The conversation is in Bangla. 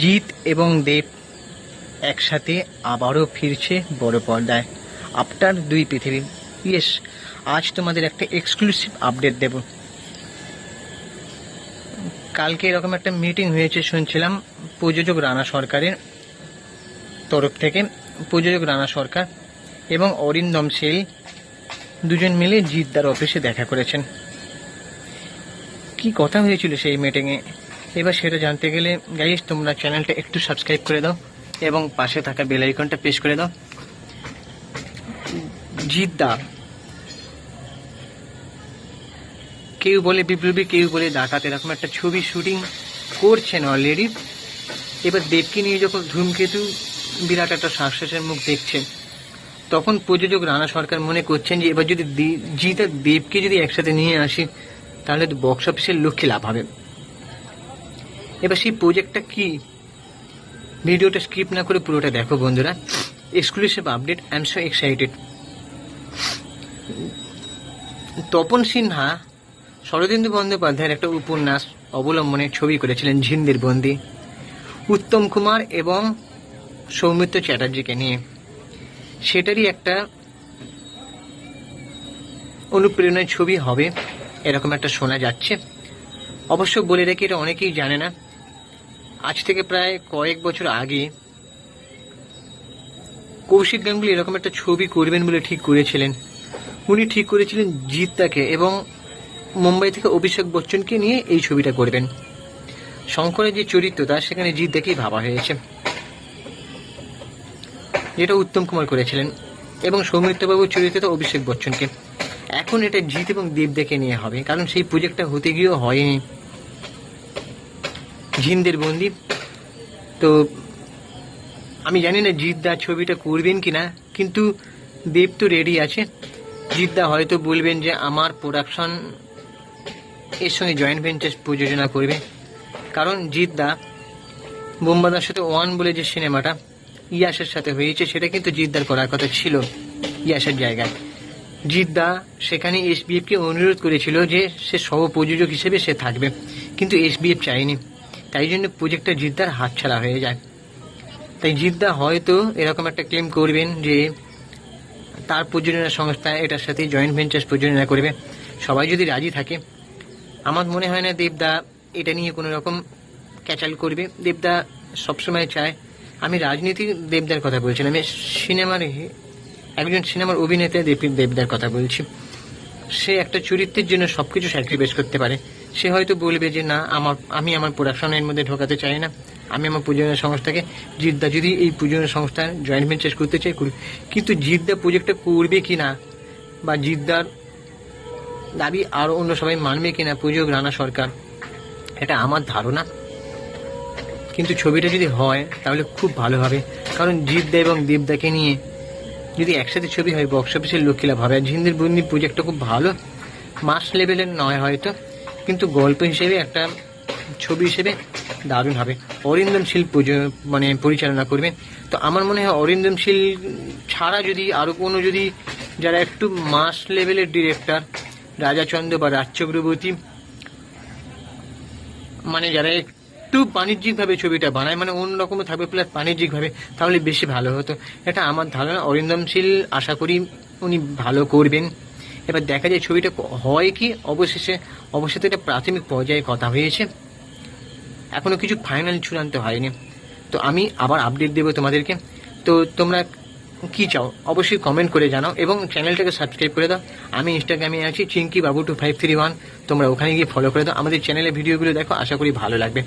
জিৎ এবং দেব একসাথে আবারও ফিরছে বড় পর্দায় আফটার দুই পৃথিবী। ইয়েস, আজ তোমাদের একটা এক্সক্লুসিভ আপডেট দেব। কালকে এরকম একটা মিটিং হয়েছে শুনছিলাম প্রযোজক রানা সরকারের তরফ থেকে। প্রযোজক রানা সরকার এবং অরিন্দম শীল দুজন মিলে জিৎদার অফিসে দেখা করেছেন। কি কথা হয়েছিল সেই মিটিংয়ে, এবার সেটা জানতে গেলে গাইস তোমরা চ্যানেলটা একটু সাবস্ক্রাইব করে দাও এবং পাশে থাকা বেল আইকনটা প্রেস করে দাও। জিৎদা, কেউ বলে বিপ্লবী, কেউ বলে ডাকাত, এরকম একটা ছবি শুটিং করছেন অলরেডি। এবার দেবকে নিয়ে যখন ধূমকেতু বিরাট একটা সাকসেসের মুখ দেখছেন, তখন প্রযোজক রানা সরকার মনে করছেন যে এবার যদি জিৎ আর দেবকে যদি একসাথে নিয়ে আসি তাহলে তো বক্স অফিসের লক্ষ্যে লাভ হবে। এবার সেই প্রজেক্টটা কি, ভিডিওটা স্কিপ না করে পুরোটা দেখো বন্ধুরা। Exclusive update, I am so excited. Tapan Sinha Sharadindu বন্দ্যোপাধ্যায়ের একটা উপন্যাস অবলম্বনে ছবি করেছিলেন ঝিন্দের বন্দি, উত্তম কুমার এবং সৌমিত্র চ্যাটার্জিকে নিয়ে। সেটারই একটা অনুপ্রেরণার ছবি হবে এরকম একটা শোনা যাচ্ছে। অবশ্য বলে রেখে, এটা অনেকেই জানে না, আজ থেকে প্রায় কয়েক বছর আগে কৌশিক গাঙ্গুলি এরকম একটা ছবি করবেন বলে ঠিক করেছিলেন। উনি ঠিক করেছিলেন জিৎদাকে এবং মুম্বাই থেকে অভিষেক বচ্চনকে নিয়ে এই ছবিটা করবেন। শঙ্করের যে চরিত্রটা সেখানে জিৎদাকেই ভাবা হয়েছে, যেটা উত্তম কুমার করেছিলেন, এবং সৌমিত্রবাবুর চরিত্রটা অভিষেক বচ্চনকে। এখন এটা জিৎ এবং দেবদাকে নিয়ে হবে, কারণ সেই প্রজেক্টটা হতে গিয়েও হয়নি ঝিন্দের বন্দি। তো আমি জানি না জিৎদা ছবিটা করবেন কিনা, কিন্তু দেব তো রেডি আছে। জিৎদা হয়তো বলবেন যে আমার প্রোডাকশন এর সঙ্গে জয়েন্ট ভেঞ্চার প্রযোজনা করবে, কারণ জিৎদা বোম্বাদার সাথে ওয়ান বলে যে সিনেমাটা ইয়াসের সাথে হয়েছে, সেটা কিন্তু জিৎদার করার কথা ছিল ইয়াসের জায়গায়। জিৎদা সেখানে এসবিএফকে অনুরোধ করেছিল যে সে সহ প্রযোজক হিসেবে সে থাকবে, কিন্তু এসবিএফ চায়নি, তাই জন্য প্রজেক্টটা জিৎদার হাতছাড়া হয়ে যায়। তাই জিৎদা হয়তো এরকম একটা ক্লেম করবেন যে তার প্রযোজনা সংস্থা এটার সাথে জয়েন্ট ভেঞ্চার প্রযোজনা করবে। সবাই যদি রাজি থাকে, আমার মনে হয় না দেবদা এটা নিয়ে কোনো রকম ক্যাচাল করবে। দেবদা সবসময় চায়, আমি রাজনীতি দেবদার কথা বলছি না, আমি একজন সিনেমার অভিনেতা দেবদার কথা বলছি। সে একটা চরিত্রের জন্য সবকিছু স্যাক্রিফাইস করতে পারে। সে হয়তো বলবে যে না, আমি আমার প্রোডাকশনের মধ্যে ঢোকাতে চাই না, আমি আমার প্রযোজনা সংস্থাকে, জিৎদা যদি এই প্রযোজনা সংস্থার জয়েন্ট ভেঞ্চার করতে চাই করুক, কিন্তু জিৎদা প্রজেক্টটা করবে কি না, বা জিৎদার দাবি আরও অন্য সবাই মানবে কিনা প্রযোজক রানা সরকার, এটা আমার ধারণা। কিন্তু ছবিটা যদি হয় তাহলে খুব ভালো হবে, কারণ জিৎদা এবং দেবদাকে নিয়ে যদি একসাথে ছবি হয় বক্স অফিসের লক্ষ্যে লাভ হবে। আর ঝিন্দের বন্দি প্রজেক্টটা খুব ভালো, মাস লেভেলের নয় হয়তো, কিন্তু গল্প হিসেবে একটা ছবি হিসেবে দারুণ হবে। অরিন্দম শীল পরিচালনা করবেন। তো আমার মনে হয় অরিন্দম শীল ছাড়া যদি আরও কোনো, যদি যারা একটু মাস লেভেলের ডিরেক্টর, রাজাচন্দ্র বা রাজ চক্রবর্তী, মানে যারা একটু বাণিজ্যিকভাবে ছবিটা বানায়, মানে অন্যরকম থাকবে প্লাস বাণিজ্যিকভাবে, তাহলে বেশি ভালো হতো। এটা আমার ধারণা। অরিন্দম শীল আশা করি উনি ভালো করবেন। এবার দেখা যায় ছবিটা হয় কি। অবশেষে এটা প্রাথমিক পর্যায়ে কথা হয়েছে, এখনো কিছু ফাইনাল চূড়ান্ত হয়নি। তো আমি আবার আপডেট দেবো তোমাদেরকে। তো তোমরা কি চাও অবশ্যই কমেন্ট করে জানাও এবং চ্যানেলটাকে সাবস্ক্রাইব করে দাও। আমি ইনস্টাগ্রামে আছি চিঙ্কি বাবু 2531, তোমরা ওখানে গিয়ে ফলো করে দাও। আমাদের চ্যানেলের ভিডিওগুলো দেখো, আশা করি ভালো লাগবে।